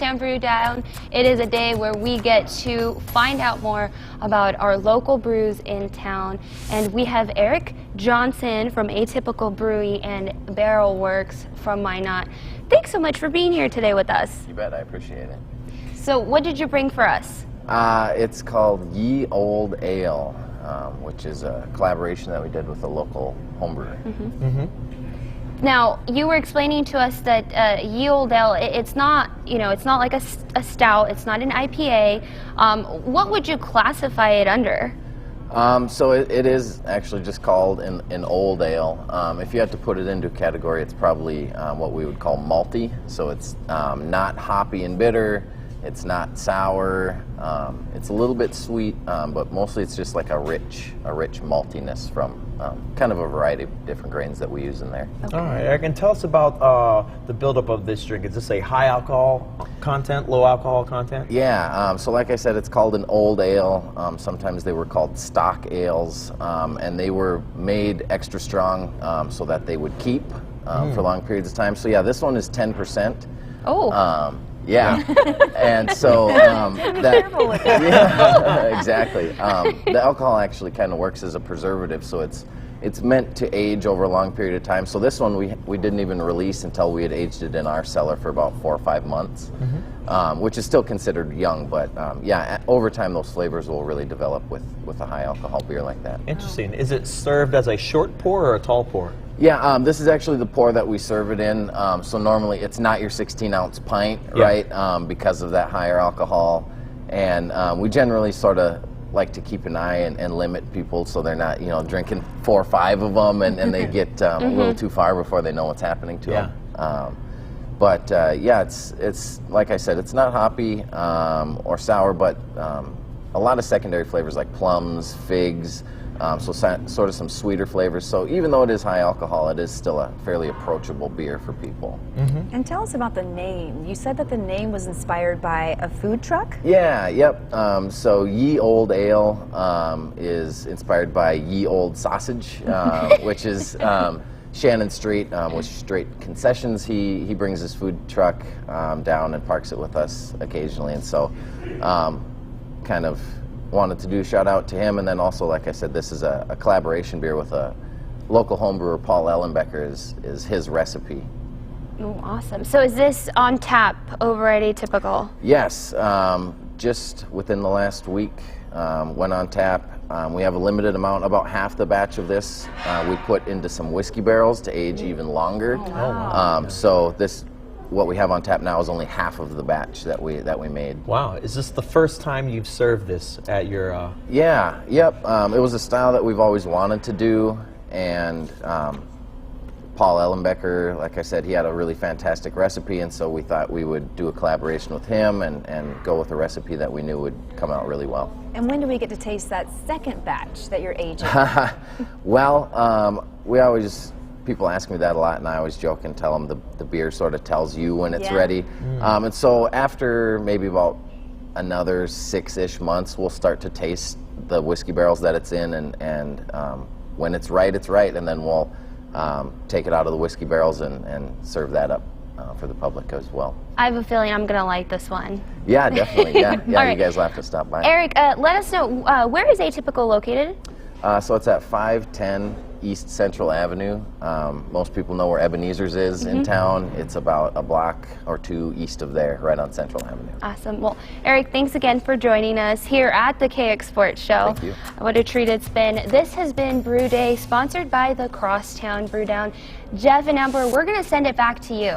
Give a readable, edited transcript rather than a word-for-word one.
Crosstown Brew Down. It is a day where we get to find out more about our local brews in town. And we have Eric Johnson from Atypical Brewery and Barrel Works from Minot. Thanks so much for being here today with us. You bet, I appreciate it. So what did you bring for us? It's called Ye Old Ale, which is a collaboration that we did with a local homebrewer. Now, you were explaining to us that Ye Old Ale, it's not, it's not like a stout, it's not an IPA. What would you classify it under? So it is actually just called an old ale. If you had to put it into a category, it's probably what we would call malty. So it's not hoppy and bitter. It's not sour. It's a little bit sweet, but mostly it's just like a rich maltiness from kind of a variety of different grains that we use in there. Okay. All right, Eric, and tell us about the buildup of this drink. Is this a high alcohol content, low alcohol content? Yeah, so like I said, it's called an old ale. Sometimes they were called stock ales, and they were made extra strong so that they would keep for long periods of time. So yeah, this one is 10%. Oh. Yeah, and so yeah, exactly. The alcohol actually kind of works as a preservative, so it's meant to age over a long period of time. So this one we didn't even release until we had aged it in our cellar for about 4 or 5 months, which is still considered young. But yeah, over time those flavors will really develop with a high alcohol beer like that. Interesting. Is it served as a short pour or a tall pour? Yeah, this is actually the pour that we serve it in. So normally it's not your 16-ounce pint, right? Because of that higher alcohol, and we generally sort of like to keep an eye and limit people so they're not, drinking 4 or 5 of them and they get a little too far before they know what's happening to them. But yeah, it's like I said, it's not hoppy or sour, but a lot of secondary flavors like plums, figs. So sort of some sweeter flavors. So even though it is high alcohol, it is still a fairly approachable beer for people. And tell us about the name. You said that the name was inspired by a food truck? Yeah, yep. So Ye Old Ale is inspired by Ye Old Sausage, which is Shannon Street, with Straight Concessions. He brings his food truck down and parks it with us occasionally. And so kind of wanted to do a shout out to him, and then also, like I said, this is a collaboration beer with a local home brewer. Paul Ellenbecker is his recipe. Oh, awesome. So is this on tap over at Atypical? Yes, just within the last week went on tap. We have a limited amount, about half the batch of this we put into some whiskey barrels to age even longer. Oh, wow. So what we have on tap now is only half of the batch that we made. Wow, is this the first time you've served this at your? Yeah, yep. It was a style that we've always wanted to do, and Paul Ellenbecker, like I said, he had a really fantastic recipe, and so we thought we would do a collaboration with him and go with a recipe that we knew would come out really well. And when do we get to taste that second batch that you're aging? Well, people ask me that a lot, and I always joke and tell them the beer sort of tells you when it's ready. And so after maybe about another 6-ish months, we'll start to taste the whiskey barrels that it's in, and when it's right, and then we'll take it out of the whiskey barrels and serve that up for the public as well. I have a feeling I'm going to like this one. Yeah, definitely. Yeah, Right. You guys will have to stop by. Eric, let us know, where is Atypical located? So it's at 510 East Central Avenue. Most people know where Ebenezer's is in town. It's about a block or 2 east of there, right on Central Avenue. Awesome. Well, Eric, thanks again for joining us here at the KX Sports Show. Thank you. What a treat it's been. This has been Brew Day, sponsored by the Crosstown Brew Down. Jeff and Amber, we're going to send it back to you.